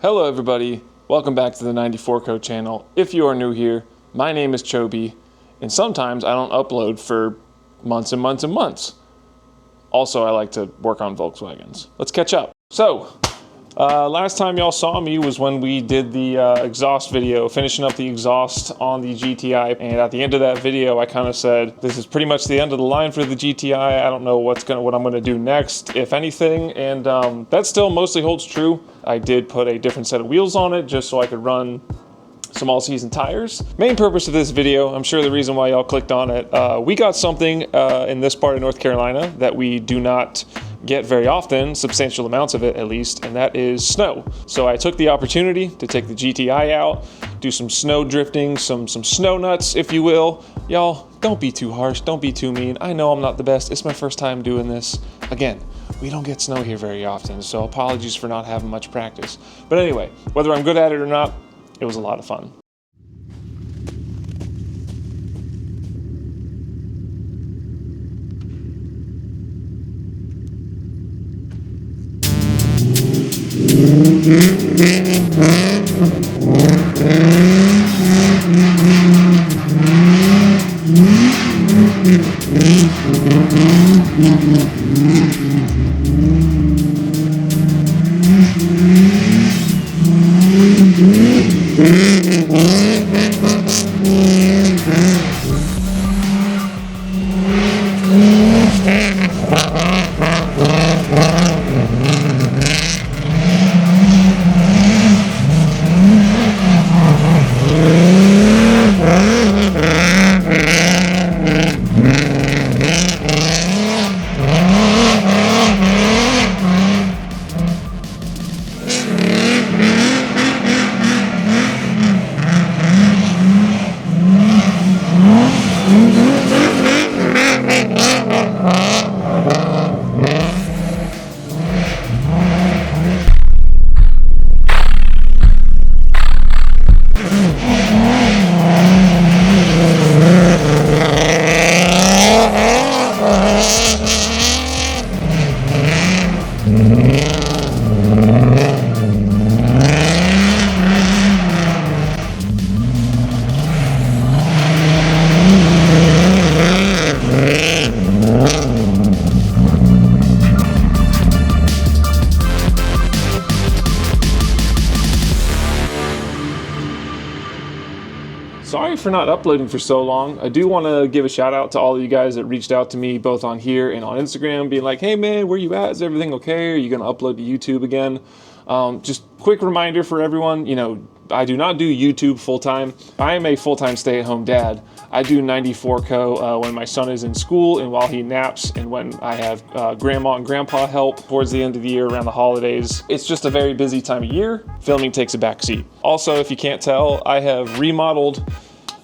Hello everybody, welcome back to the 94 Code channel. If you are new here, my name is Chobi, and sometimes I don't upload for months and months and months. Also, I like to work on Volkswagens. Let's catch up. So, last time y'all saw me was when we did the exhaust video, finishing up the exhaust on the GTI. And at the end of that video, I kind of said, this is pretty much the end of the line for the GTI. I don't know what I'm gonna do next, if anything. And that still mostly holds true. I did put a different set of wheels on it just so I could run some all-season tires. Main purpose of this video, I'm sure the reason why y'all clicked on it, we got something in this part of North Carolina that we do not get very often, substantial amounts of it at least, and that is snow. So I took the opportunity to take the GTI out, do some snow drifting, some snow nuts, if you will. Y'all, don't be too harsh, don't be too mean. I know I'm not the best, it's my first time doing this. Again, we don't get snow here very often, so apologies for not having much practice. But anyway, whether I'm good at it or not, it was a lot of fun. Sorry for not uploading for so long. I do want to give a shout out to all of you guys that reached out to me both on here and on Instagram being like, hey man, where you at? Is everything okay? Are you going to upload to YouTube again? Just quick reminder for everyone, you know, I do not do YouTube full-time. I am a full-time stay-at-home dad. I do 94Co when my son is in school and while he naps and when I have grandma and grandpa help towards the end of the year around the holidays. It's just a very busy time of year. Filming takes a back seat. Also, if you can't tell, I have remodeled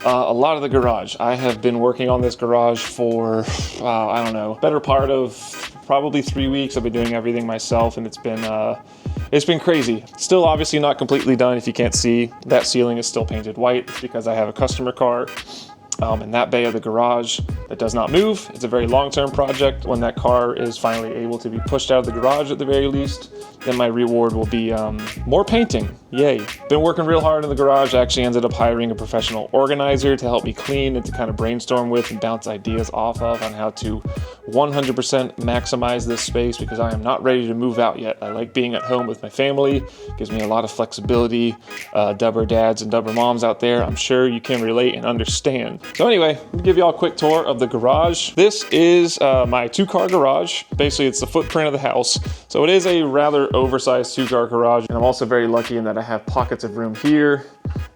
a lot of the garage. I have been working on this garage for, I don't know, better part of probably 3 weeks. I've been doing everything myself and it's been crazy. Still obviously not completely done. If you can't see, that ceiling is still painted white because I have a customer car in that bay of the garage that does not move. It's a very long-term project. When that car is finally able to be pushed out of the garage at the very least, then my reward will be more painting. Yay. Been working real hard in the garage. I actually ended up hiring a professional organizer to help me clean and to kind of brainstorm with and bounce ideas off of on how to 100% maximize this space because I am not ready to move out yet. I like being at home with my family. Gives me a lot of flexibility. Dubber dads and dubber moms out there, I'm sure you can relate and understand. So anyway, let me give you all a quick tour of the garage. This is my two-car garage. Basically, it's the footprint of the house. So it is a rather oversized two-car garage, and I'm also very lucky in that I have pockets of room here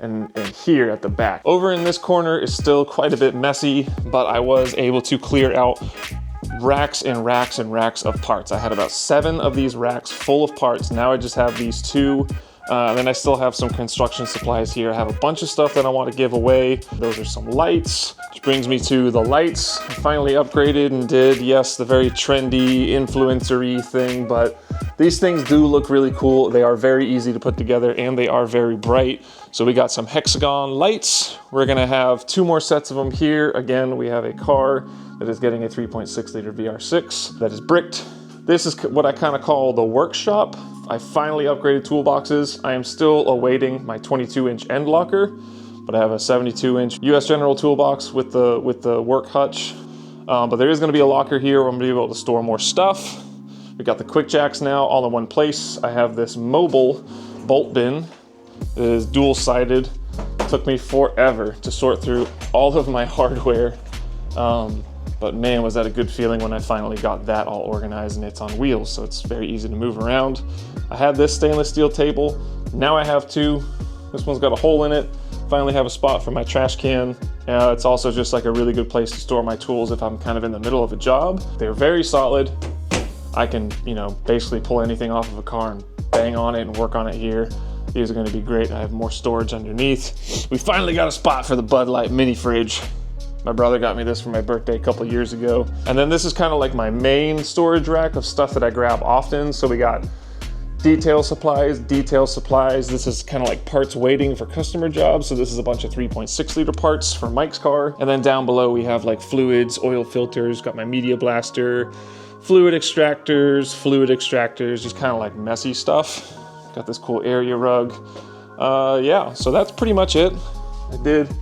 and here at the back. Over in this corner is still quite a bit messy, but I was able to clear out racks and racks and racks of parts. I had about 7 of these racks full of parts. Now I just have these 2. Then I still have some construction supplies here. I have a bunch of stuff that I want to give away. Those are some lights, which brings me to the lights. I finally upgraded and did, yes, the very trendy influencer-y thing, but these things do look really cool. They are very easy to put together and they are very bright. So we got some hexagon lights. We're gonna have 2 more sets of them here. Again, we have a car that is getting a 3.6 liter VR6 that is bricked. This is what I kind of call the workshop. I finally upgraded toolboxes. I am still awaiting my 22-inch end locker, but I have a 72-inch US General toolbox with the work hutch. But there is going to be a locker here where I'm going to be able to store more stuff. We got the quick jacks now all in one place. I have this mobile bolt bin that is dual-sided. Took me forever to sort through all of my hardware. But man, was that a good feeling when I finally got that all organized, and it's on wheels, so it's very easy to move around. I had this stainless steel table. Now I have two. This one's got a hole in it. Finally have a spot for my trash can. It's also just like a really good place to store my tools if I'm kind of in the middle of a job. They're very solid. I can, you know, basically pull anything off of a car and bang on it and work on it here. These are going to be great. I have more storage underneath. We finally got a spot for the Bud Light mini fridge. My brother got me this for my birthday a couple years ago. And then this is kind of like my main storage rack of stuff that I grab often. So we got detail supplies. This is kind of like parts waiting for customer jobs. So this is a bunch of 3.6 liter parts for Mike's car. And then down below we have like fluids, oil filters, got my media blaster, fluid extractors, just kind of like messy stuff. Got this cool area rug. Yeah, so that's pretty much it. I did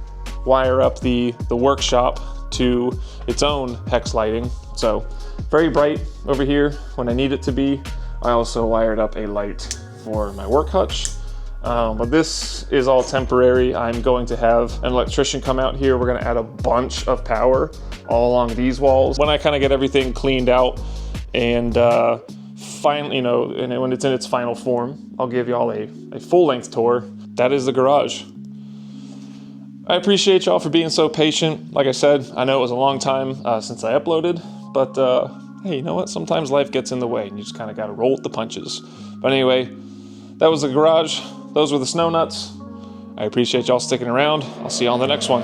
wire up the workshop to its own hex lighting. So very bright over here when I need it to be. I also wired up a light for my work hutch. But this is all temporary. I'm going to have an electrician come out here. We're gonna add a bunch of power all along these walls. When I kind of get everything cleaned out and finally, you know, and when it's in its final form, I'll give y'all a full-length tour. That is the garage. I appreciate y'all for being so patient. Like I said, I know it was a long time since I uploaded, but hey, you know what? Sometimes life gets in the way and you just kind of got to roll with the punches. But anyway, that was the garage. Those were the snow nuts. I appreciate y'all sticking around. I'll see y'all on the next one.